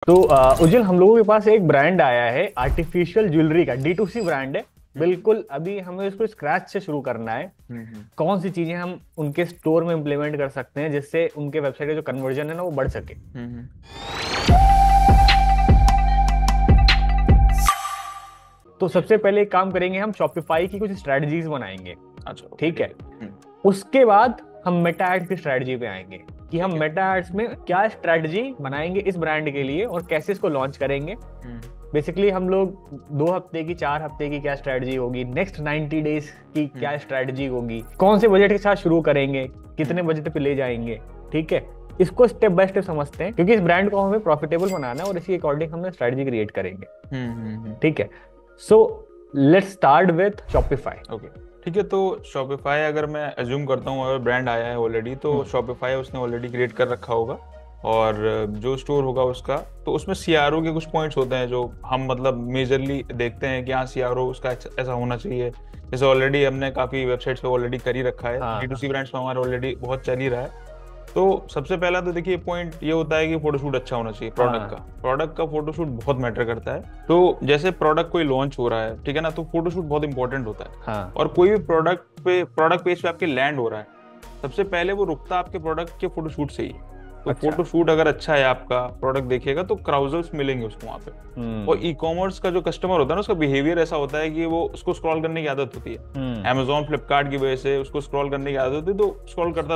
तो उज्जवल, हम लोगों के पास एक ब्रांड आया है आर्टिफिशियल ज्वेलरी का, D2C ब्रांड है। बिल्कुल, अभी हमें इसको स्क्रैच से शुरू करना है। कौन सी चीजें हम उनके स्टोर में इम्प्लीमेंट कर सकते हैं जिससे उनके वेबसाइट का जो कन्वर्जन है ना वो बढ़ सके। तो सबसे पहले एक काम करेंगे, हम शॉपिफाई की कुछ स्ट्रेटजीज बनाएंगे। अच्छा, ठीक है। उसके बाद हम मेटा एड्स की स्ट्रेटजी पे आएंगे कि हम मेटा एड्स में क्या स्ट्रेटजी बनाएंगे इस ब्रांड के लिए और कैसे इसको लॉन्च करेंगे। बेसिकली हम लोग 2 हफ्ते की, 4 हफ्ते की क्या स्ट्रेटजी होगी, नेक्स्ट 90 डेज की क्या स्ट्रेटजी होगी, कौन से बजट के साथ शुरू करेंगे, कितने बजट पे ले जाएंगे। ठीक है, इसको स्टेप बाय स्टेप समझते हैं क्योंकि इस ब्रांड को हमें प्रॉफिटेबल बनाना है और इसी अकॉर्डिंग हमने स्ट्रेटजी क्रिएट करेंगे। ठीक है, so let's start with Shopify. Okay, ठीक है। तो शॉपिफाई अगर मैं अज्यूम करता हूँ, अगर ब्रांड आया है ऑलरेडी, तो शॉपिफाई उसने ऑलरेडी क्रिएट कर रखा होगा और जो स्टोर होगा उसका, तो उसमें सीआरओ के कुछ पॉइंट्स होते हैं जो हम मतलब मेजरली देखते हैं कि हाँ सीआरओ उसका ऐसा होना चाहिए। जैसे ऑलरेडी हमने काफ़ी वेबसाइट्स पे ऑलरेडी कर ही रखा है, D2C ब्रांड्स में हमारा ऑलरेडी बहुत चल ही रहा है। तो सबसे पहला तो देखिए पॉइंट ये होता है कि फोटोशूट अच्छा होना चाहिए। प्रोडक्ट का फोटोशूट बहुत मैटर करता है। तो जैसे प्रोडक्ट कोई लॉन्च हो रहा है, ठीक है ना, तो फोटोशूट बहुत इंपॉर्टेंट होता है। और कोई भी प्रोडक्ट पेज पे आपके लैंड हो रहा है, सबसे पहले वो रुकता है आपके प्रोडक्ट के फोटोशूट से ही। तो फोटोशूट अगर अच्छा है, आपका प्रोडक्ट देखेगा तो क्राउजर्स मिलेंगे उसको वहाँ पे। और ई कॉमर्स का जो कस्टमर होता है ना, उसका बिहेवियर ऐसा होता है कि वो उसको स्क्रॉल करने की आदत होती है। Amazon फ्लिपकार्ट की वजह से उसको स्क्रॉल करने की आदत होती है, तो स्क्रॉल करता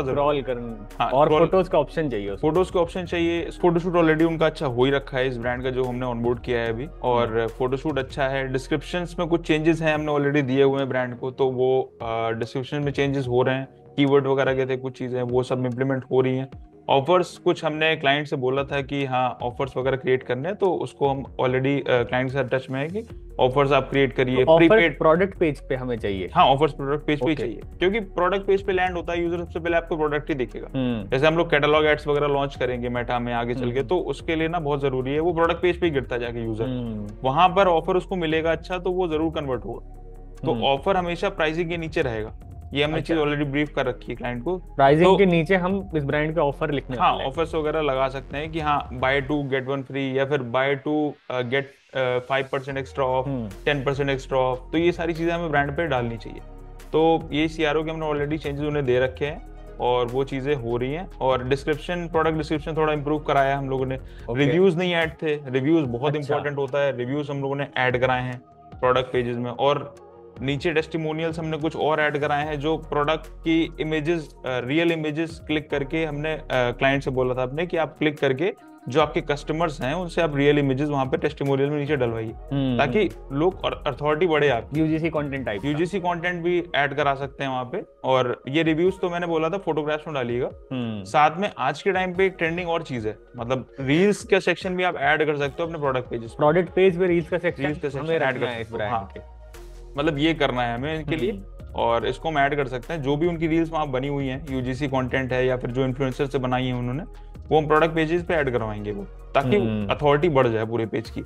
हाँ, और फोटोज का ऑप्शन चाहिए, फोटोशूट ऑलरेडी उनका अच्छा हो ही रखा है इस ब्रांड का, जो हमने ऑनबोर्ड किया है अभी। और फोटोशूट अच्छा है। डिस्क्रिप्शंस में कुछ चेंजेस हैं, हमने ऑलरेडी दिए हुए हैं ब्रांड को, तो वो डिस्क्रिप्शन में चेंजेस हो रहे हैं। कीवर्ड वगैरह के थे कुछ चीजें, वो सब इम्प्लीमेंट हो रही हैं। ऑफर्स कुछ हमने क्लाइंट से बोला था कि हाँ ऑफर्स वगैरह क्रिएट करने हैं, तो उसको हम ऑलरेडी क्लाइंट के साथ टच में है कि ऑफर्स आप क्रिएट करिए। प्रीपेड प्रोडक्ट पेज पे हमें चाहिए। हाँ, ऑफर्स प्रोडक्ट पेज पे ही चाहिए, क्योंकि प्रोडक्ट पेज पे लैंड होता है यूजर, सबसे पहले आपको प्रोडक्ट ही दिखेगा। जैसे हम लोग कैटलॉग एड्स वगैरह लॉन्च करेंगे मेटा में आगे चल के, तो उसके लिए ना बहुत जरूरी है वो प्रोडक्ट पेज पे ही गिरता जाके यूजर, वहां पर ऑफर उसको मिलेगा अच्छा, तो वो जरूर कन्वर्ट होगा। तो ऑफर हमेशा प्राइसिंग के नीचे रहेगा, ये हमने चीज ऑलरेडी ब्रीफ कर रखी है क्लाइंट को। प्राइसिंग के नीचे हम इस ब्रांड के ऑफर लिखने हाँ, ऑफर्स वगैरह लगा सकते हैं कि हाँ बाय 2 गेट 1 फ्री, या फिर buy 2 get 5% extra off, 10% extra off. तो ये सारी चीजें हमें ब्रांड पे डालनी चाहिए। तो ये सीआरओ के हमने ऑलरेडी चेंजेस उन्हें दे रखे हैं और वो चीजें हो रही हैं। और डिस्क्रिप्शन, प्रोडक्ट डिस्क्रिप्शन थोड़ा इंप्रूव कराया हम लोगों ने। रिव्यूज नहीं ऐड थे, रिव्यूज बहुत इंपॉर्टेंट होता है, रिव्यूज हम लोगों ने ऐड कराए हैं प्रोडक्ट पेजेस में। और नीचे टेस्टिमोनियल्स हमने कुछ और ऐड कराए हैं, जो प्रोडक्ट की इमेजेस, रियल इमेजेस क्लिक करके हमने क्लाइंट से बोला था अपने कि आप क्लिक करके जो आपके कस्टमर्स हैं उनसे आप रियल इमेजेस वहां पे टेस्टिमोनियल में नीचे डलवाइए, ताकि लोग और अथॉरिटी बढ़े। आप यूजीसी कंटेंट भी ऐड करा सकते हैं वहां पे। और ये रिव्यूज तो मैंने बोला था फोटोग्राफ्स में डालिएगा। साथ में आज के टाइम पे एक ट्रेंडिंग और चीज है, मतलब रील्स का सेक्शन भी आप ऐड कर सकते हो अपने प्रोडक्ट पेज पे। रील्स का सेक्शन ऐड कर सकते हो। मतलब ये करना है हमें इनके लिए, और इसको हम ऐड कर सकते हैं। जो भी उनकी रील्स वहाँ बनी हुई हैं, यूजीसी कंटेंट है या फिर जो इन्फ्लुएंसर से बनाई है उन्होंने, वो हम प्रोडक्ट पेजेस पे ऐड करवाएंगे वो, ताकि अथॉरिटी बढ़ जाए पूरे पेज की।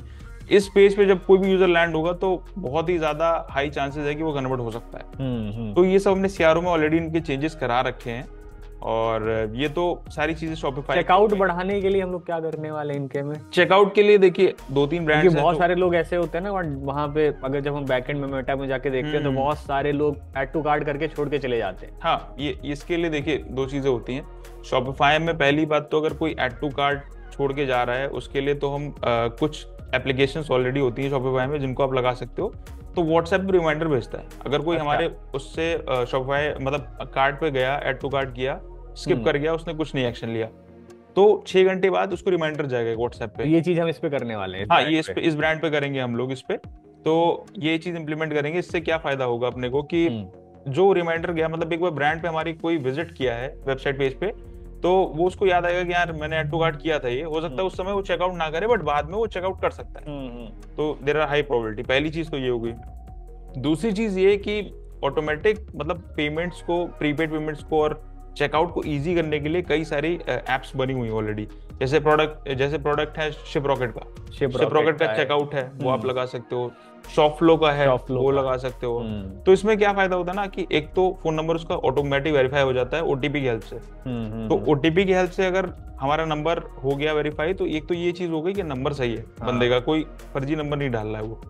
इस पेज पे जब कोई भी यूजर लैंड होगा तो बहुत ही ज्यादा हाई चांसेस है कि वो कन्वर्ट हो सकता है। तो ये सब हमने सीआरओ में ऑलरेडी इनके चेंजेस करा रखे हैं। और ये तो सारी चीजें शॉपिफाई। चेकआउट बढ़ाने के लिए हम लोग क्या करने वाले हैं इनके में? चेकआउट के लिए देखिए 2-3 ब्रांड्स हैं। बहुत सारे लोग ऐसे होते हैं ना वहाँ पे, अगर जब हम बैकएंड में मेटा में जाके देखते हैं तो बहुत सारे लोग ऐड टू कार्ट करके छोड़ के चले जाते हैं। हाँ, ये इसके लिए देखिए 2 चीजें होती हैं शॉपिफाई में। पहली बात तो अगर कोई ऐड टू कार्ट छोड़ के जा रहा है, उसके लिए तो हम कुछ एप्लीकेशंस ऑलरेडी होती है शॉपिफाई में जिनको आप लगा सकते हो। तो व्हाट्सएप पे रिमाइंडर भेजता है, अगर कोई हमारे उससे शॉपिफाई मतलब कार्ट पे गया, ऐड टू कार्ट किया, स्किप कर गया, उसने कुछ नहीं एक्शन लिया, तो 6 घंटे बाद उसको रिमाइंडर जाएगा व्हाट्सएप पे। ये चीज हम इस पे करने वाले हैं। हाँ, ये इस ब्रांड पे करेंगे हम लोग इस पे। तो ये चीज इंप्लीमेंट करेंगे। इससे क्या फायदा होगा अपने को कि जो रिमाइंडर गया, मतलब एक बार ब्रांड पे हमारी कोई विजिट किया है वेबसाइट पेज पे, तो वो उसको याद आएगा कि यार मैंने ऐड टू कार्ट किया था। ये हो सकता है उस समय वो चेकआउट ना करे, बट बाद में वो चेकआउट कर सकता है। तो देयर आर हाई प्रोबेबिलिटी। पहली चीज तो ये हो गई। दूसरी चीज ये कि ऑटोमेटिक मतलब पेमेंट्स को, प्रीपेड पेमेंट्स को और चेकआउट को इजी करने के लिए कई सारी एप्स बनी हुई ऑलरेडी। जैसे प्रोडक्ट है शिप रॉकेट का चेकआउट है, वो आप लगा सकते हो। शॉपफ्लो का है, वो लगा सकते हो। तो इसमें क्या फायदा होता है ना कि एक तो फोन नंबर उसका ऑटोमेटिक वेरीफाई हो जाता है ओटीपी की हेल्प से। तो ओटीपी की हेल्प से अगर हमारा नंबर हो गया वेरीफाई, तो एक तो ये चीज हो गई कि नंबर सही है बंदे का, कोई फर्जी नंबर नहीं डाल रहा है वो।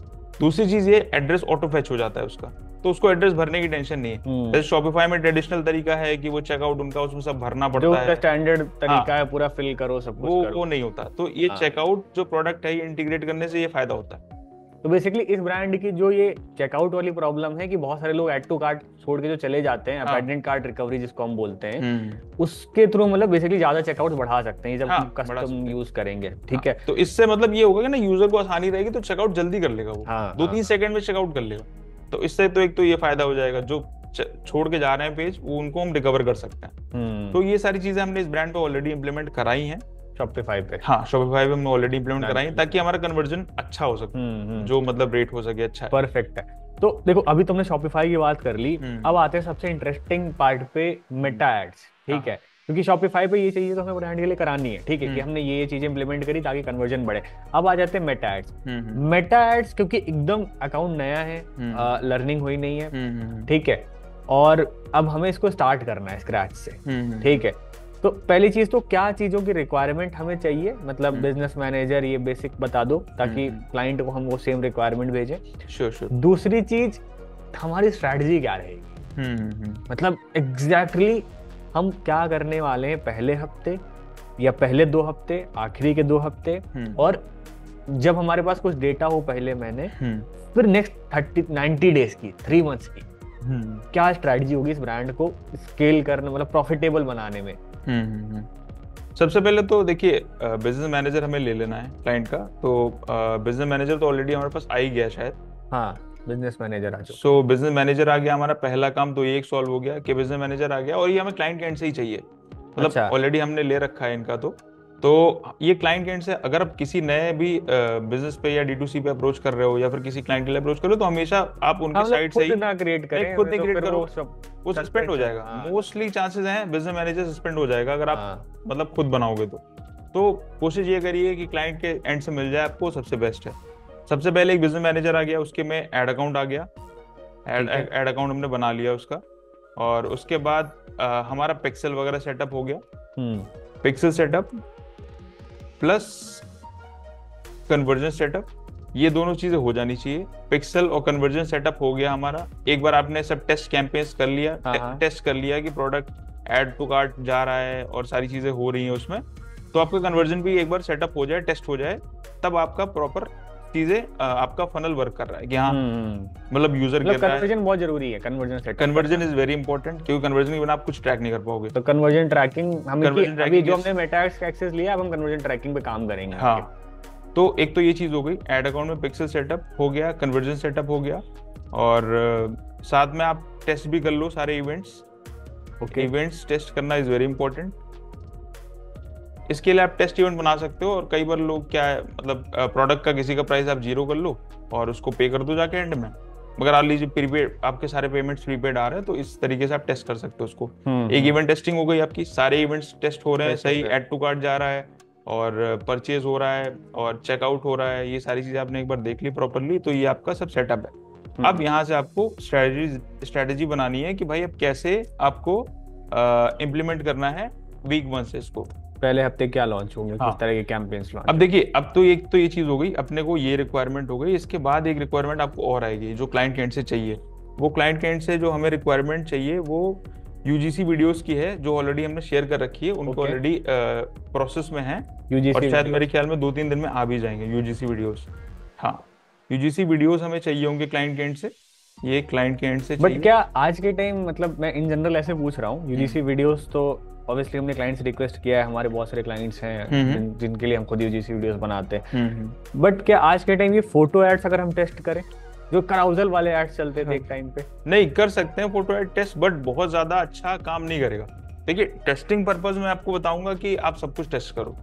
दूसरी चीज ये एड्रेस ऑटो फेच हो जाता है उसका, तो उसको एड्रेस भरने की टेंशन नहीं है। जैसे शॉपिफाई में ट्रेडिशनल तरीका है कि वो चेकआउट उनका उसमें सब भरना पड़ता है, स्टैंडर्ड तरीका है, पूरा फिल करो सब कुछ करो, वो नहीं होता। तो ये चेकआउट जो प्रोडक्ट है ये इंटीग्रेट करने से ये फायदा होता है। तो बेसिकली इस ब्रांड की जो ये चेकआउट वाली प्रॉब्लम है कि बहुत सारे लोग ऐड टू कार्ट छोड़ के जो चले जाते हैं, अबैंडन कार्ट रिकवरी जिसको हम बोलते हैं, उसके थ्रू मतलब बेसिकली ज्यादा चेकआउट बढ़ा सकते हैं जब कस्टम यूज करेंगे। ठीक है, तो इससे मतलब ये होगा कि ना यूजर को आसानी रहेगी, तो चेकआउट जल्दी कर लेगा वो, 2-3 सेकंड में चेकआउट कर लेगा। तो इससे तो एक तो ये फायदा हो जाएगा, जो छोड़ के जा रहे हैं पेज वो उनको हम रिकवर कर सकते हैं। तो ये सारी चीजें हमने इस ब्रांड पे ऑलरेडी इंप्लीमेंट कराई हैं शॉपिफाई पे। हाँ, शॉपिफाई पे हमने ऑलरेडी इंप्लीमेंट कराई ताकि हमारा कन्वर्जन अच्छा हो सके, जो मतलब रेट हो सके अच्छा है। परफेक्ट है। तो देखो अभी तुमने शॉपिफाई की बात कर ली, अब आते हैं सबसे इंटरेस्टिंग पार्ट पे, मेटा एड्स। ठीक है, क्योंकि शॉपिफाई पे ये चीजें तो हमें ब्रांड के लिए करानी है। ठीक है, कि हमने ये चीजें इंप्लीमेंट करी ताकि कन्वर्जन बढ़े। अब आ जाते हैं मेटा एड्स। मेटा एड्स क्योंकि एकदम अकाउंट नया है, लर्निंग हुई नहीं है। ठीक है, और अब हमें इसको स्टार्ट करना है स्क्रैच से। ठीक है, तो पहली चीज तो क्या चीजों की रिक्वायरमेंट हमें चाहिए, मतलब बिजनेस मैनेजर ये बेसिक बता दो ताकि क्लाइंट को हम वो सेम रिक्वायरमेंट भेजें। श्योर। दूसरी चीज, हमारी स्ट्रैटेजी क्या रहेगी, मतलब एग्जैक्टली हम क्या करने वाले हैं पहले हफ्ते या पहले 2 हफ्ते, आखिरी के 2 हफ्ते, और जब हमारे पास कुछ डेटा हो पहले महीने, फिर नेक्स्ट 90 डेज की, 3 मंथ्स की क्या स्ट्रैटेजी होगी इस ब्रांड को स्केल करने, मतलब प्रॉफिटेबल बनाने में। सबसे पहले तो देखिए बिजनेस मैनेजर हमें ले लेना है क्लाइंट का। तो बिजनेस मैनेजर तो ऑलरेडी हमारे पास आ ही गया शायद। हाँ, बिजनेस मैनेजर आ जाओ। सो बिजनेस मैनेजर आ गया, हमारा पहला काम तो ये एक सॉल्व हो गया कि बिजनेस मैनेजर आ गया, और ये हमें क्लाइंट एंड से ही चाहिए, मतलब ऑलरेडी हमने ले रखा है इनका। तो ये क्लाइंट एंड से अगर आप किसी नए भी बिजनेस पे या D2C पे अप्रोच कर रहे हो या फिर किसी क्लाइंट के लिए अप्रोच कर रहे हो, तो हमेशा आप उनकी साइड से ही खुद नहीं क्रिएट करो, वो सस्पेंड हो जाएगा। मोस्टली चांसेस हैं बिजनेस मैनेजर सस्पेंड हो जाएगा अगर आप मतलब खुद बनाओगे। तो कोशिश ये करिए कि क्लाइंट के एंड से मिल जाए आपको, सबसे बेस्ट है। सबसे पहले एक बिजनेस मैनेजर आ गया, उसके में एड अकाउंट आ गया, एड अकाउंट हमने बना लिया उसका, और उसके बाद हमारा पिक्सल वगैरह सेटअप हो गया। Pixel setup plus conversion setup, ये दोनों चीजें हो जानी चाहिए। पिक्सल और कन्वर्जन सेटअप हो गया हमारा। एक बार आपने सब टेस्ट कैंपेन्स कर लिया, टेस्ट कर लिया कि प्रोडक्ट ऐड टू कार्ट जा रहा है और सारी चीजें हो रही हैं उसमें, तो आपका कन्वर्जन भी एक बार सेटअप हो जाए, टेस्ट हो जाए, तब आपका प्रॉपर चीजें आपका फनल वर्क कर रहा है कि हाँ मतलब यूजर मतलब कन्वर्जन बहुत जरूरी है। कन्वर्जन इज वेरी इंपॉर्टेंट, क्योंकि कन्वर्जन के बिना आप कुछ ट्रैक नहीं कर पाओगे। तो कन्वर्जन ट्रैकिंग अभी जो हमने मेटा एड्स का एक्सेस लिया, अब हम कन्वर्जन ट्रैकिंग पे काम करेंगे। हाँ, तो एक तो ये चीज हो गई, एड अकाउंट में पिक्सल सेटअप हो गया, कन्वर्जन सेटअप हो गया, और साथ में आप टेस्ट भी कर लो सारे इवेंट्स। इवेंट्स टेस्ट करना इज वेरी इंपॉर्टेंट। इसके लिए आप टेस्ट इवेंट बना सकते हो, और कई बार लोग क्या है मतलब प्रोडक्ट का किसी का प्राइस आप 0 कर लो और उसको पे कर दो जाके एंड में, मगर आप लीजिए प्रीपेड, आपके सारे पेमेंट्स प्रीपेड आ रहे हैं, तो इस तरीके से आप टेस्ट कर सकते हो उसको। एक इवेंट टेस्टिंग हो गई आपकी, सारे इवेंट्स टेस्ट हो रहे हैं, सही ऐड टू कार्ट जा रहा है और परचेज हो रहा है और चेकआउट हो रहा है, ये सारी चीजें आपने एक बार देख ली प्रॉपरली, तो ये आपका सब सेटअप है। अब यहाँ से आपको स्ट्रेटेजी बनानी है कि भाई अब कैसे आपको इम्प्लीमेंट करना है वीक 1 से इसको। पहले हफ्ते क्या लॉन्च होंगे, किस तरह के कैंपेन्स लॉन्च। अब देखिए, अब तो एक तो ये चीज हो गई, अपने को ये रिक्वायरमेंट हो गई, इसके बाद एक रिक्वायरमेंट आपको और आएगी जो क्लाइंट के एंड से चाहिए। वो क्लाइंट के एंड से जो हमें रिक्वायरमेंट चाहिए वो UGC वीडियोस की है, जो ऑलरेडी हमने शेयर कर रखी है, उनको ऑलरेडी प्रोसेस में है, और शायद मेरे ख्याल में 2-3 दिन में आ भी जाएंगे UGC वीडियोस। हाँ, UGC वीडियोस हमें चाहिए होंगे क्लाइंट के एंड से, ये क्लाइंट के एंड से। बट क्या आज के टाइम, मतलब मैं इन जनरल ऐसे पूछ रहा हूँ, UGC वीडियोस तो ऑब्वियसली हमने क्लाइंट से रिक्वेस्ट किया है, हमारे बहुत सारे क्लाइंट्स हैं जिनके लिए हम खुद UGC वीडियोस बनाते हैं, बट क्या आज के टाइम ये फोटो एड्स अगर हम टेस्ट करें, जो कराउजल वाले एड्स चलते थे एक टाइम पे, नहीं कर सकते हैं फोटो एड टेस्ट, बट बहुत ज्यादा अच्छा काम नहीं करेगा। देखिए, टेस्टिंग पर्पज में आपको बताऊंगा कि आप सब कुछ टेस्ट करो।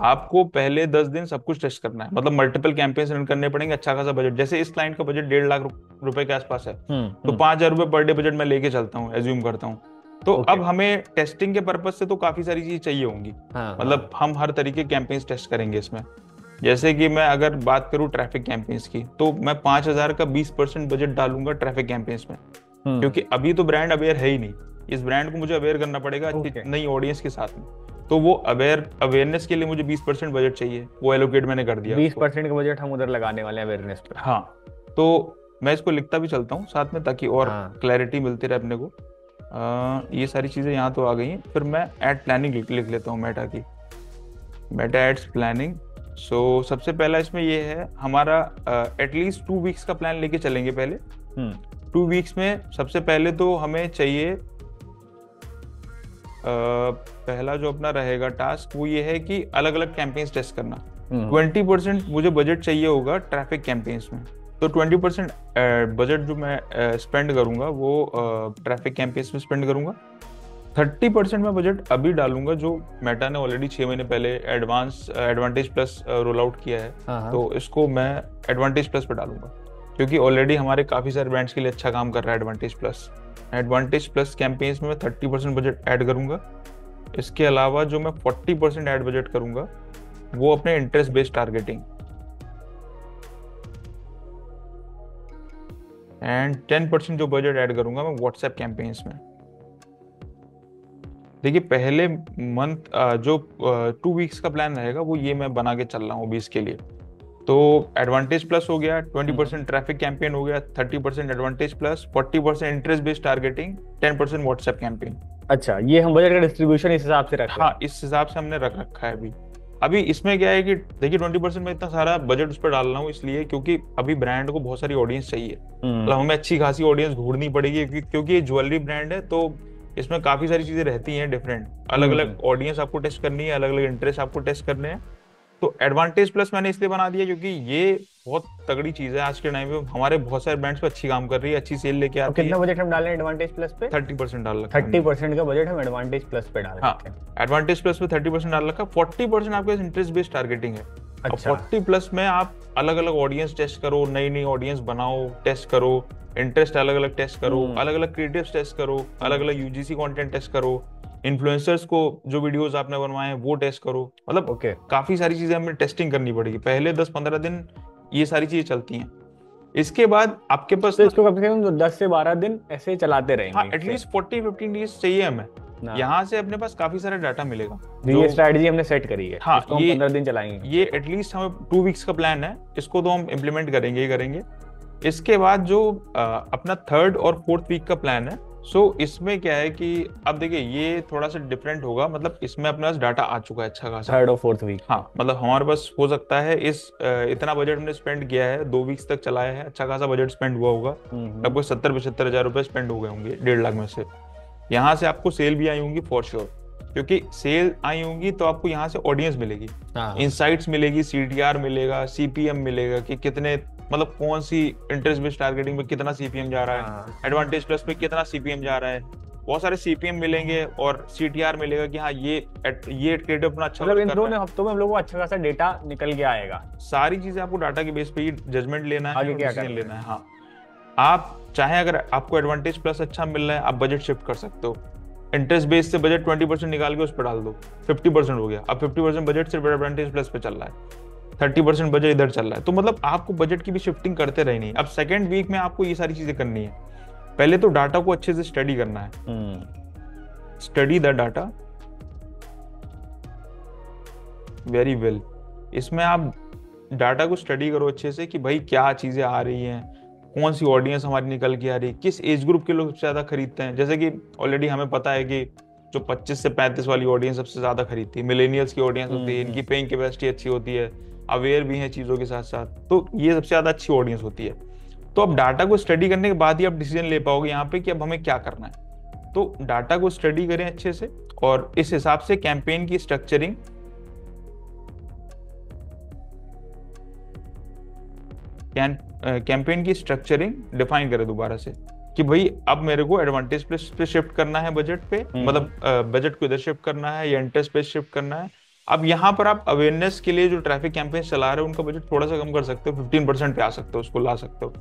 आपको पहले 10 दिन सब कुछ टेस्ट करना है, मतलब मल्टीपल कैंपेन्स रन करने पड़ेंगे, अच्छा खासा बजट। जैसे इस क्लाइंट का बजट 1.5 लाख रुपए के आसपास है, तो 5,000 रुपए पर डे बजट मैं लेके चलता हूँ, एज्यूम करता हूँ। तो अब हमें टेस्टिंग के पर्पज से तो काफी सारी चीजें चाहिए होंगी। मतलब हम हर तरीके के कैंपेन्स टेस्ट करेंगे इसमें। जैसे कि मैं अगर बात करूं ट्रैफिक कैंपेन्स की, तो मैं 5,000 का 20% बजट डालूंगा ट्रैफिक कैंपेन्स में, क्योंकि अभी तो ब्रांड अवेयर है ही नहीं। इस ब्रांड को मुझे अवेयर करना पड़ेगा नई ऑडियंस के साथ में। तो वो अवेयरनेस के लिए मुझे 20% बजट चाहिए, वो एलोकेट मैंने कर दिया। 20% का बजट हम उधर लगाने वाले हैं अवेयरनेस पे। हाँ, तो मैं इसको लिखता भी चलता हूँ साथ में, ताकि और क्लैरिटी मिलती रहे अपने को। ये सारी चीजें यहाँ तो आ गई हैं। फिर मैं एड प्लानिंग लिख लेता हूँ, मेटा की, मेटा एड्स प्लानिंग। सो सबसे पहला इसमें ये है हमारा एटलीस्ट 2 वीक्स का प्लान लेके चलेंगे पहले। 2 वीक्स में सबसे पहले तो हमें चाहिए पहला जो अपना रहेगा टास्क वो ये है कि अलग अलग कैंपेन्स टेस्ट करना। 20% मुझे बजट चाहिए होगा ट्रैफिक कैंपेन्स में। तो 20% बजट जो मैं स्पेंड करूंगा वो ट्रैफिक कैंपेन्स में स्पेंड करूंगा। 30% मैं बजट अभी डालूंगा जो मेटा ने ऑलरेडी 6 महीने पहले एडवांटेज प्लस रोल आउट किया है। तो इसको मैं एडवांटेज प्लस पे डालूंगा, क्योंकि ऑलरेडी हमारे काफी सारे ब्रांड्स के लिए अच्छा काम कर रहा है एडवांटेज प्लस कैंपेन्स में मैं 30% बजट ऐड करूंगा। इसके अलावा जो मैं 40% ऐड बजट करूंगा वो अपने इंटरेस्ट बेस्ड टारगेटिंग, एंड 10% जो बजट ऐड करूंगा मैं व्हाट्सएप कैंपेन्स में। देखिए पहले मंथ जो 2 वीक्स का प्लान रहेगा वो ये मैं बना के चल रहा हूँ 20 के लिए। तो एडवांटेज प्लस हो गया, 20% ट्रैफिक कैंपेन हो गया, 30% advantage plus, 40% interest based targeting, 10% WhatsApp campaign. अच्छा, ये हम बजट का डिस्ट्रीब्यूशन इस हिसाब से रखा? हाँ, इस हिसाब से हमने रख रखा है अभी इसमें क्या है कि देखिए 20% में इतना सारा बजट उस पर डाल रहा हूँ इसलिए क्योंकि अभी ब्रांड को बहुत सारी ऑडियंस चाहिए। मतलब हमें अच्छी खासी ऑडियंस ढूंढनी पड़ेगी, क्योंकि ये ज्वेलरी ब्रांड है तो इसमें काफी सारी चीजें रहती हैं डिफरेंट, अलग अलग ऑडियंस आपको टेस्ट करनी है, अलग अलग इंटरेस्ट आपको टेस्ट करने हैं। तो एडवांटेज प्लस मैंने इसलिए बना दिया क्योंकि ये बहुत तगड़ी चीज है आज के टाइम में, हमारे बहुत सारे ब्रांड्स पे अच्छी काम कर रही है, अच्छी सेल लेके आती है। कितना बजट हम डालें एडवांटेज प्लस पे? 30% डाल रखा है। 30% का बजट हम एडवांटेज प्लस पे डाल रखे हैं। एडवांटेज प्लस पे 30% डाल रखा है। 40% आपके पास इंटरेस्ट बेस्ड टारगेटिंग है। अच्छा। 40 प्लस में आप अलग अलग ऑडियंस टेस्ट करो, नई नई ऑडियंस बनाओ, टेस्ट करो, इंटरेस्ट अलग अलग टेस्ट करो, अलग अलग क्रिएटिव्स टेस्ट करो, अलग अलग यूजीसी कंटेंट टेस्ट करो, इन्फ्लुएंसर्स को जो वीडियोस आपने बनवाए हैं वो टेस्ट करो। मतलब काफी सारी चीजें हमें टेस्टिंग करनी पड़ेगी। पहले 10-15 दिन ये सारी चीजें चलती हैं। इसके बाद आपके पास तो इसको कम से कम 10 से 12 दिन ऐसे चलाते रहेंगे। हाँ, एटलीस्ट 40-15 डेज चाहिए हमें। यहाँ से अपने पास काफी सारा डाटा मिलेगा। ये स्ट्रेटजी हमने सेट करी है। हाँ, इसको हम 15 दिन चलाएंगे। ये एटलीस्ट हमें 2 वीक्स का प्लान है, इसको तो हम इम्प्लीमेंट करेंगे ही करेंगे। इसके बाद जो अपना 3rd और 4th वीक का प्लान है, सो इसमें क्या है कि अब देखिए ये थोड़ा सा डिफरेंट होगा। मतलब इसमें अपने पास डाटा आ चुका है अच्छा खासा 3rd और 4th वीक। हाँ, मतलब हमारे पास हो सकता है इस इतना बजट हमने स्पेंड किया है, 2 वीक्स तक चलाया है, अच्छा खासा बजट स्पेंड हुआ होगा, लगभग 70-75 हजार रुपए स्पेंड हो गए होंगे 1.5 लाख में से। यहाँ से आपको सेल भी आई होंगी फॉर श्योर, क्योंकि सेल आई होंगी तो आपको यहाँ से ऑडियंस मिलेगी, इनसाइट्स मिलेगी, CTR मिलेगा, CPM मिलेगा कि कितने, मतलब कौन सी इंटरेस्ट बेस्ड टारगेटिंग पे कितना CPM जा रहा है, एडवांटेज प्लस पे कितना CPM जा रहा है, बहुत सारे CPM मिलेंगे और CTR मिलेगा कि हाँ ये क्रिएटिव अपना अच्छा, मतलब इन 2 हफ्तों में हम लोगों को अच्छा खासा डेटा निकल के आएगा। सारी चीजें आपको डाटा के बेस पे ही जजमेंट लेना है, डिसीजन लेना है। हाँ, आप चाहे अगर आपको एडवांटेज प्लस अच्छा मिल रहा है आप बजट शिफ्ट कर सकते हो। इंटरेस्ट बेस से बजट 20% निकाल के उस पर डाल दो, 50% हो गया। अब 50% बजट सिर्फ एडवांटेज प्लस पे चल रहा है, 30% बजट इधर चल रहा है। तो मतलब आपको बजट की भी शिफ्टिंग करते रहनी है। अब 2nd वीक में आपको ये सारी चीजें करनी है। पहले तो डाटा को अच्छे से स्टडी करना है, study the data very well. इसमें आप डाटा को स्टडी करो अच्छे से कि भाई क्या चीजें आ रही हैं, कौन सी ऑडियंस हमारी निकल के आ रही है, किस एज ग्रुप के लोग सबसे ज्यादा खरीदते हैं। जैसे कि ऑलरेडी हमें पता है कि जो 25 से 35 वाली ऑडियंस सबसे ज्यादा खरीदती है, मिलेनियल्स की ऑडियंस होती है, इनकी पेइंग कैपेसिटी अच्छी होती है, अवेयर भी है चीजों के साथ साथ, तो ये सबसे ज्यादा अच्छी ऑडियंस होती है। तो अब डाटा को स्टडी करने के बाद ही आप डिसीजन ले पाओगे यहाँ पे कि अब हमें क्या करना है। तो डाटा को स्टडी करें अच्छे से और इस हिसाब से कैंपेन की स्ट्रक्चरिंग, कैंपेन की स्ट्रक्चरिंग डिफाइन करें दोबारा से कि भाई अब मेरे को एडवांटेज प्लस पे शिफ्ट करना है बजट पे, मतलब बजट को इधर शिफ्ट करना है या इंटरेस्ट पे शिफ्ट करना है। अब यहाँ पर आप अवेयरनेस के लिए जो ट्रैफिक कैंपेन चला रहे हो उनका बजट थोड़ा सा कम कर सकते हो, 15% पे आ सकते हो, उसको ला सकते हो।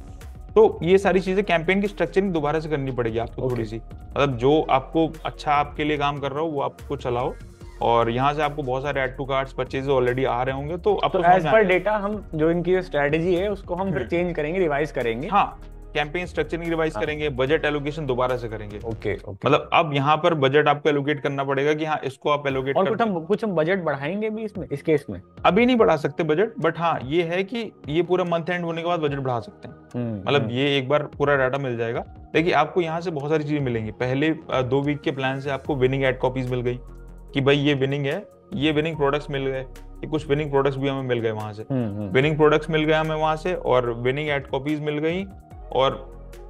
तो ये सारी चीजें कैंपेन की स्ट्रक्चरिंग दोबारा से करनी पड़ेगी आपको थोड़ी सी, मतलब जो आपको अच्छा आपके लिए काम कर रहा हो वो आपको चलाओ, और यहाँ से आपको बहुत सारे add to carts purchase already आ रहे होंगे, तो आपको एज पर डेटा हम जो इनकी स्ट्रेटेजी है उसको हम फिर चेंज करेंगे, रिवाइज करेंगे। हाँ, कैंपेन स्ट्रक्चरिंग रिवाइज करेंगे, बजट एलोकेशन दोबारा से करेंगे। ओके। मतलब अब यहाँ पर बजट आपको एलोकेट करना पड़ेगा कि हाँ इसको आप एलोकेट और कुछ हम बजट बढ़ाएंगे भी इसमें, इस केस में अभी नहीं बढ़ा सकते बजट, बट हाँ ये है कि ये पूरा मंथ एंड होने के बाद बजट बढ़ा सकते हैं। मतलब ये एक बार पूरा डाटा मिल जाएगा। देखिए आपको यहाँ से बहुत सारी चीजें मिलेंगी। पहले 2 वीक के प्लान से आपको विनिंग एड कॉपीज मिल गई कि भाई ये विनिंग है, ये विनिंग प्रोडक्ट्स मिल गए, ये कुछ विनिंग प्रोडक्ट्स भी हमें मिल गए वहां से, विनिंग प्रोडक्ट्स मिल गए हमें वहां से, और विनिंग एड कॉपीज मिल गई। और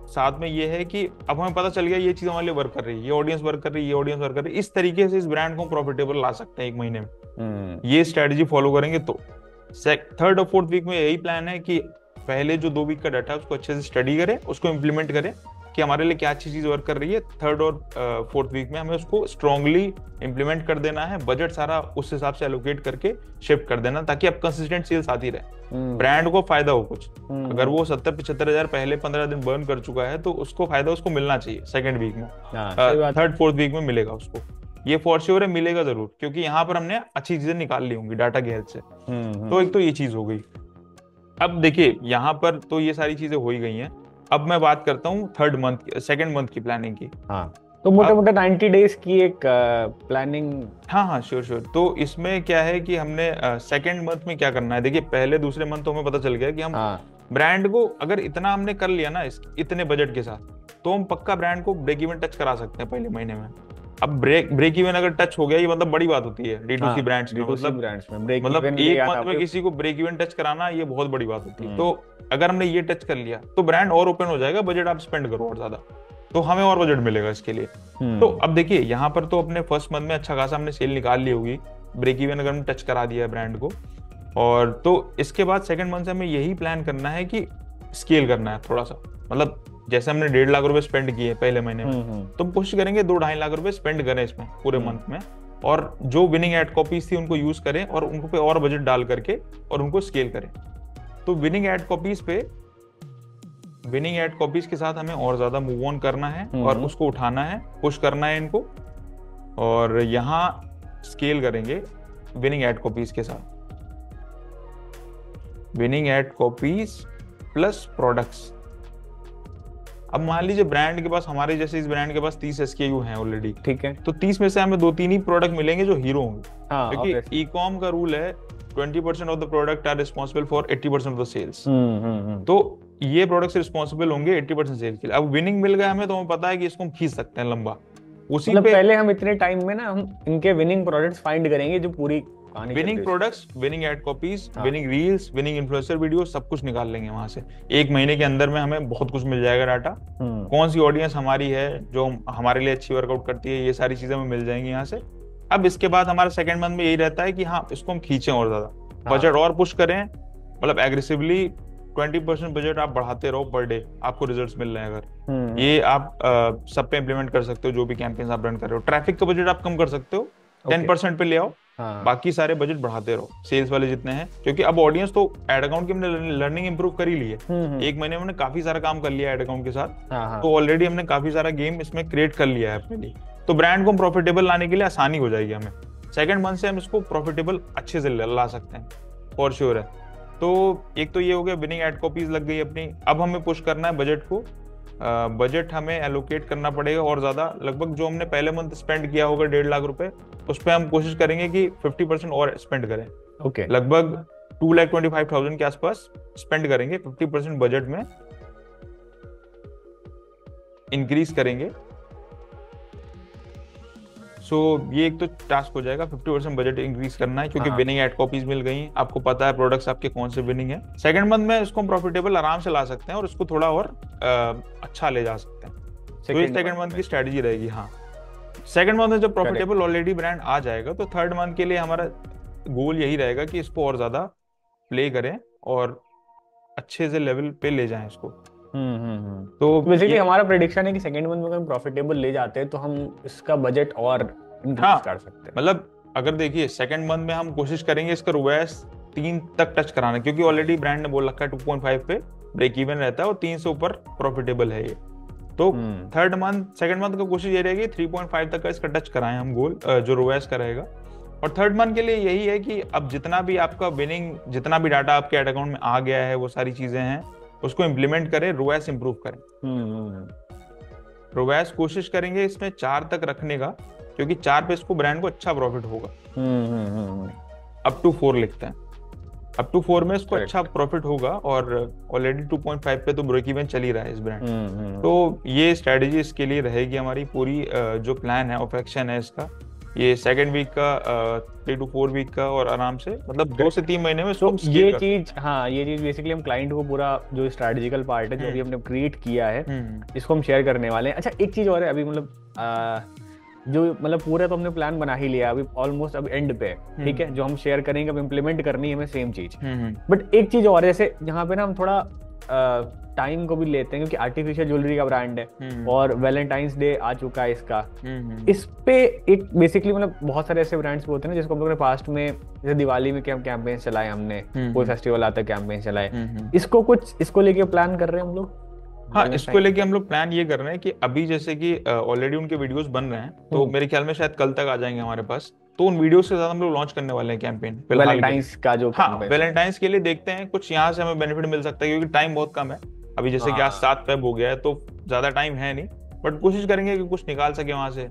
साथ में ये है कि अब हमें पता चल गया ये चीज हमारे लिए वर्क कर रही है, ये ऑडियंस वर्क कर रही है, ये ऑडियंस वर्क कर रही है। इस तरीके से इस ब्रांड को प्रॉफिटेबल ला सकते हैं 1 महीने में। ये स्ट्रेटजी फॉलो करेंगे तो 3rd और 4th वीक में यही प्लान है कि पहले जो 2 वीक का डाटा है उसको अच्छे से स्टडी करें, उसको इम्प्लीमेंट करें कि हमारे लिए क्या अच्छी चीज वर्क कर रही है। 3rd और 4th वीक में हमें उसको स्ट्रांगली इम्प्लीमेंट कर देना है, बजट सारा उस हिसाब से एलोकेट करके शिफ्ट कर देना, ताकि अब कंसिस्टेंट सेल्स आती रहे, ब्रांड को फायदा हो कुछ। अगर वो 70-75 हजार पहले 15 दिन बर्न कर चुका है तो उसको फायदा उसको मिलना चाहिए 2nd वीक में, 3rd 4th वीक में मिलेगा उसको, ये फॉर श्योर है, मिलेगा जरूर, क्योंकि यहाँ पर हमने अच्छी चीजें निकाल ली होंगी डाटा की हेल्प से। तो एक तो ये चीज हो गई। अब देखिए यहाँ पर तो ये सारी चीजें हो ही गई हैं। अब मैं बात करता हूँ 2nd मंथ की प्लानिंग की। हाँ, तो मोटे मोटे 90 डेज की एक प्लानिंग। हाँ श्योर। तो इसमें क्या है कि हमने 2nd मंथ में क्या करना है। देखिए पहले दूसरे मंथ तो हमें पता चल गया कि हम ब्रांड को अगर इतना हमने कर लिया ना इतने बजट के साथ, तो हम पक्का ब्रांड को ब्रेक इवन टच करा सकते हैं पहले महीने में। अब ब्रेक इवन अगर टच हो गया ये मतलब बड़ी बात होती है D2C ब्रांड्स में, मतलब 1 मंथ में किसी को ब्रेक इवन टच कराना ये बहुत बड़ी बात होती है। तो अगर हमने ये टच कर लिया तो ब्रांड और ओपन हो जाएगा, बजट आप स्पेंड करो और ज्यादा, तो हमें और बजट मिलेगा इसके लिए। तो अब देखिए यहाँ पर तो अपने 1st मंथ में अच्छा खासा हमने सेल निकाल ली होगी, ब्रेक इवन अगर हमने टच करा दिया है ब्रांड को, और तो इसके बाद 2nd मंथ से हमें यही प्लान करना है कि स्केल करना है थोड़ा सा। मतलब जैसे हमने 1.5 लाख रुपए स्पेंड किए पहले महीने में, तो कोशिश करेंगे 2-2.5 लाख रुपए स्पेंड करें इसमें पूरे मंथ में, और जो विनिंग एड कॉपीज थी उनको यूज करें और उनको पे और बजट डाल करके और उनको स्केल करें। तो विनिंग एड कॉपीज के साथ हमें और ज्यादा मूव ऑन करना है और उसको उठाना है, पुश करना है इनको, और यहाँ स्केल करेंगे विनिंग एड कॉपीज के साथ। Winning ad copies plus products. अब मान लीजिए ब्रांड के पास, हमारे जैसे इस ब्रांड के पास 30 SKU हैं ऑलरेडी, ठीक है, तो 30 में से हमें 2-3 ही प्रोडक्ट मिलेंगे जो हीरो होंगे, क्योंकि ई-कॉम का रूल है 20% of the product are responsible for 80% of the sales. तो ये प्रोडक्ट्स रिस्पॉन्सिबल होंगे 80% सेल्स के लिए। अब विनिंग मिल गया हमें, तो हमें पता है कि इसको हम खींच सकते हैं लंबा। उसी मतलब पहले हम इतने टाइम में ना हम इनके विनिंग प्रोडक्ट्स फाइंड करेंगे जो पूरी winning products, winning ad copies, winning reels, winning influencer video सब कुछ निकाल लेंगे वहां से। 1 महीने के अंदर में हमें बहुत कुछ मिल जाएगा डाटा, कौन सी ऑडियंस हमारी है जो हमारे लिए अच्छी वर्कआउट करती है, ये सारी चीजें हमें मिल जाएंगी यहाँ से। अब इसके बाद हमारा 2nd मंथ में यही रहता है कि हाँ इसको हम खींचें और ज्यादा, बजट और पुश करें, मतलब एग्रेसिवली 20% बजट आप बढ़ाते रहो पर डे, आपको रिजल्ट्स मिल रहे हैं अगर। ये आप सब पे इम्प्लीमेंट कर सकते हो, जो भी कैंपेन्स आप रन कर रहे हो। ट्रैफिक का बजट आप कम कर सकते हो, 10% पे ले आओ, बाकी सारे बजट बढ़ाते रहो, सेल्स वाले जितने हैं, क्योंकि अब ऑडियंस तो एड अकाउंट की हमने लर्निंग इंप्रूव कर ही ली है। 1 महीने में हमने काफी सारा काम कर लिया एड अकाउंट के साथ, तो ऑलरेडी हमने काफी सारा गेम इसमें क्रिएट कर लिया है अपने लिए। तो ब्रांड को प्रॉफिटेबल लाने के लिए आसानी हो जाएगी हमें। 2nd मंथ से हम इसको प्रॉफिटेबल अच्छे से ला सकते हैं, फॉर श्योर है। तो एक तो ये हो गया, विनिंग एड कॉपीज लग गई अपनी। अब हमें पुश करना है बजट को, बजट हमें एलोकेट करना पड़ेगा और ज्यादा। लगभग जो हमने पहले मंथ स्पेंड किया होगा 1.5 लाख रुपए, उस पर हम कोशिश करेंगे कि 50% और स्पेंड करें। लगभग 2,25,000 के आसपास स्पेंड करेंगे, 50% बजट में इंक्रीज करेंगे। सो ये एक तो टास्क हो जाएगा, 50% बजट इंक्रीज करना है, क्योंकि विनिंग एड कॉपीज मिल गई, आपको पता है प्रोडक्ट्स आपके कौन से विनिंग है। 2nd मंथ में इसको प्रॉफिटेबल आराम से ला सकते हैं और इसको थोड़ा और अच्छा ले जा सकते हैं। तो ये 2nd मंथ की स्ट्रेटजी रहेगी। हाँ, 2nd मंथ में जब प्रॉफिटेबल ऑलरेडी ब्रांड आ जाएगा, तो 3rd मंथ के लिए हमारा गोल यही रहेगा कि इसको और ज्यादा प्ले करें और अच्छे से लेवल पे ले जाएं इसको। तो बेसिकली हमारा प्रेडिक्शन है कि 2nd मंथ में अगर हम प्रॉफिटेबल ले जाते हैं तो हम इसका बजट और इंक्रीज कर सकते हैं। मतलब अगर देखिए 2nd मंथ में हम कोशिश करेंगे इसका ROAS 3 तक टच कराना, क्योंकि ऑलरेडी ब्रांड ने बोल रखा है 2.5 पे ब्रेक इवन रहता है और 3 से ऊपर प्रॉफिटेबल है ये। तो सेकंड मंथ का कोशिश ये रहेगी 3.5 तक का इसका टच कराएं हम गोल, जो रोएस का रहेगा। और थर्ड मंथ के लिए यही है कि अब जितना भी आपका विनिंग, जितना भी डाटा आपके एड अकाउंट में आ गया है, वो सारी चीजें हैं, उसको इम्प्लीमेंट करें, रोएस इंप्रूव करें। रोएस कोशिश करेंगे इसमें 4 तक रखने का, क्योंकि 4 पे इसको ब्रांड को अच्छा प्रॉफिट होगा। अप टू 4 लिखते हैं, अप टू 4 में इसको अच्छा प्रॉफिट होगा। और ऑलरेडी 2.5 पे तो ब्रेक इवन चल ही रहा है इस ब्रांड। तो ये स्ट्रेटेजी इसके लिए रहेगी हमारी पूरी, जो प्लान है ऑफ एक्शन है इसका, ये सेकंड वीक का, 3 to 4 वीक का, और आराम से मतलब 2 से 3 महीने में तो ये चीज, हाँ ये चीज बेसिकली हम क्लाइंट को पूरा जो स्ट्रेटेजिकल पार्ट है जो अभी हमने क्रिएट किया है इसको हम शेयर करने वाले हैं। अच्छा एक चीज और है, अभी मतलब जो मतलब पूरा तो हमने प्लान बना ही लिया, अभी ऑलमोस्ट अब एंड पे, ठीक है, जो हम शेयर करेंगे अब इम्प्लीमेंट करनी है हमें सेम चीज। बट एक चीज और, जैसे यहाँ पे ना हम थोड़ा टाइम को भी लेते हैं, क्योंकि आर्टिफिशियल ज्वेलरी का ब्रांड है और वैलेंटाइंस डे आ चुका है इसका। इस पे एक बेसिकली मतलब बहुत सारे ऐसे ब्रांड्स होते हैं ना जिसको हम लोगों ने पास्ट में, जैसे दिवाली में क्या कैंपेन चलाए हमने, कोई फेस्टिवल आता है कैंपेन चलाए, इसको लेके प्लान कर रहे हैं हम लोग। हाँ, इसको लेके हम लोग प्लान ये कर रहे हैं कि अभी जैसे कि ऑलरेडी उनके वीडियोस बन रहे हैं, तो मेरे ख्याल में शायद कल तक आ जाएंगे हमारे पास। तो उन वीडियोस के साथ हम लोग लॉन्च करने वाले हैं कैंपेन वैलेंटाइंस का जो। हाँ, वैलेंटाइंस के लिए देखते हैं कुछ यहाँ से हमें बेनिफिट मिल सकता है, क्योंकि टाइम बहुत कम है अभी, जैसे कि आज 7 फेब हो गया है, तो ज्यादा टाइम है नहीं, बट कोशिश करेंगे कि कुछ निकाल सके वहां से,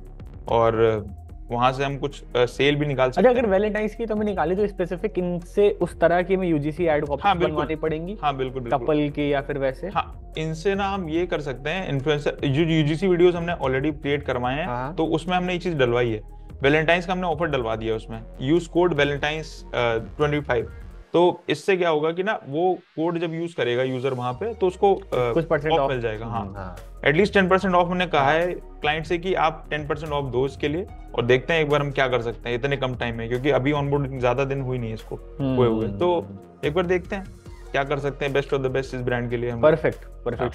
और वहां से हम कुछ सेल भी निकाल सकते हैं। अगर वैलेंटाइंस की तो हमें निकाली तो स्पेसिफिक इनसे उस तरह की हमें यूजीसी एड कॉपी बनवानी पड़ेंगी। हाँ बिल्कुल, कपल की या फिर वैसे। हाँ, इनसे ना हम ये कर सकते हैं, इन्फ्लुएंसर जो यूजीसी वीडियोस हमने ऑलरेडी क्रिएट करवाए हैं, तो उसमें हमने ये चीज डलवाई है, वैलेंटाइंस का हमने ऑफर डलवा दिया उसमें, यूज कोड वैलेंटाइंस 25। तो इससे क्या होगा कि ना वो कोड जब यूज करेगा यूजर वहां पे, तो उसको कुछ परसेंट ऑफ मिल जाएगा। हाँ, एटलीस्ट 10% ऑफ हमने कहा है क्लाइंट से कि आप 10% ऑफ दो इसके लिए, और देखते हैं एक बार हम क्या कर सकते हैं इतने कम टाइम में, क्योंकि अभी ऑनबोर्डिंग ज्यादा दिन हुई नहीं है इसको हुए हुए, तो एक बार देखते हैं क्या कर सकते हैं बेस्ट ऑफ द बेस्ट इस ब्रांड के लिए हम। Perfect.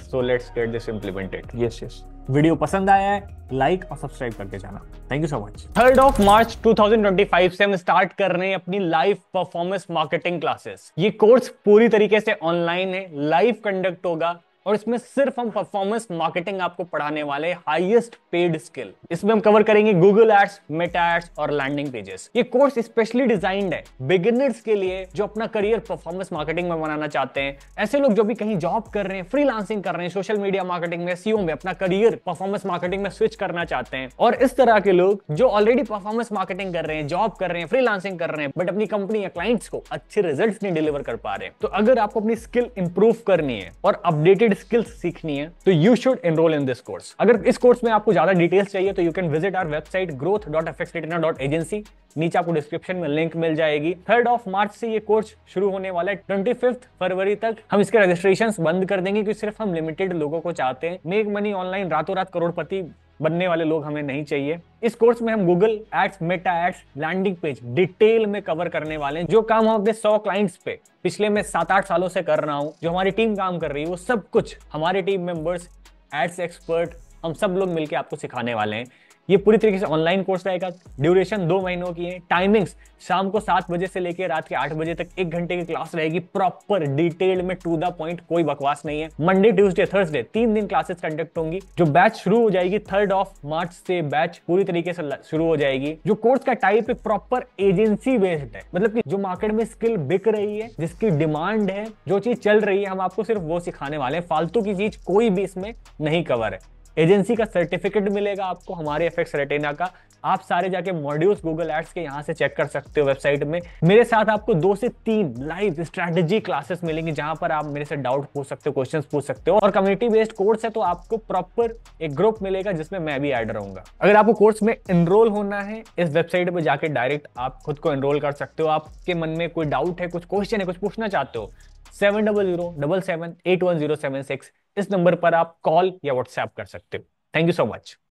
So let's get this implemented. Yes. Video पसंद आया है लाइक और सब्सक्राइब करके जाना। Thank you so much. 3 मार्च 2025 से हम स्टार्ट कर रहे हैं अपनी लाइव परफॉर्मेंस मार्केटिंग क्लासेस। ये कोर्स पूरी तरीके से ऑनलाइन है, लाइव कंडक्ट होगा, और इसमें सिर्फ हम परफॉर्मेंस मार्केटिंग आपको पढ़ाने वाले, हाईएस्ट पेड स्किल। इसमें हम कवर करेंगे गूगल एड्स, मेटा एड्स और लैंडिंग पेजेस। ये कोर्स स्पेशली डिजाइन्ड है बिगिनर्स के लिए जो अपना करियर परफॉर्मेंस मार्केटिंग में बनाना चाहते हैं, ऐसे लोग जो भी कहीं जॉब कर रहे हैं, फ्रीलांसिंग कर रहे हैं, सोशल मीडिया मार्केटिंग में, सीओ में अपना करियर परफॉर्मेंस मार्केटिंग में स्विच करना चाहते हैं, और इस तरह के लोग जो ऑलरेडी परफॉर्मेंस मार्केटिंग कर रहे हैं, जॉब कर रहे हैं, फ्रीलांसिंग कर रहे हैं, बट अपनी कंपनी या क्लाइंट्स को अच्छे रिजल्ट्स नहीं डिलीवर कर पा रहे हैं। तो अगर आपको अपनी स्किल इंप्रूव करनी है और अपडेटेड स्किल्स सीखनी है, तो you should enrol in this course. अगर इस कोर्स में आपको ज्यादा डिटेल्स चाहिए तो you can visit our website growth.fxretina.agency। नीचे आपको डिस्क्रिप्शन में लिंक मिल जाएगी। 3 मार्च से ये कोर्स शुरू होने वाला है, 25 फरवरी तक हम इसके रजिस्ट्रेशंस बंद कर देंगे, क्योंकि सिर्फ हम लिमिटेड लोगों को चाहते हैं। मेक मनी ऑनलाइन, रातों रात करोड़पति बनने वाले लोग हमें नहीं चाहिए। इस कोर्स में हम Google ads, meta ads, landing page detail में कवर करने वाले हैं। जो काम हम अपने 100 क्लाइंट्स पे पिछले मैं 7-8 सालों से कर रहा हूं, जो हमारी टीम काम कर रही है, वो सब कुछ हमारे टीम मेंबर्स, एड्स एक्सपर्ट, हम सब लोग मिलकर आपको सिखाने वाले हैं। ये पूरी तरीके से ऑनलाइन कोर्स रहेगा। ड्यूरेशन 2 महीनों की है। टाइमिंग्स शाम को 7 बजे से लेकर रात के 8 बजे तक 1 घंटे की क्लास रहेगी, प्रॉपर डिटेल में, टू द पॉइंट, कोई बकवास नहीं है। मंडे, ट्यूसडे, थर्सडे 3 दिन क्लासेस कंडक्ट होंगी। जो बैच शुरू हो जाएगी 3 मार्च से, बैच पूरी तरीके से शुरू हो जाएगी। जो कोर्स का टाइप है प्रॉपर एजेंसी बेस्ड है, मतलब कि जो मार्केट में स्किल बिक रही है, जिसकी डिमांड है, जो चीज चल रही है, हम आपको सिर्फ वो सिखाने वाले हैं। फालतू की चीज कोई भी इसमें नहीं कवर है। एजेंसी का सर्टिफिकेट मिलेगा आपको हमारे एफएक्स रेटिना का। आप सारे जाके मॉड्यूल्स गूगल एड्स के यहाँ से चेक कर सकते हो वेबसाइट में। मेरे साथ आपको 2 से 3 लाइव स्ट्रैटेजी क्लासेस मिलेंगी, जहां पर आप मेरे से डाउट पूछ सकते हो, क्वेश्चंस पूछ सकते हो। और कम्युनिटी बेस्ड कोर्स है, तो आपको प्रॉपर एक ग्रुप मिलेगा जिसमें मैं भी ऐड रहूंगा। अगर आपको कोर्स में एनरोल होना है, इस वेबसाइट पर जाके डायरेक्ट आप खुद को एनरोल कर सकते हो। आपके मन में कोई डाउट है, कुछ क्वेश्चन है, कुछ पूछना चाहते हो, 7007781076 इस नंबर पर आप कॉल या व्हाट्सएप कर सकते हो। Thank you so much.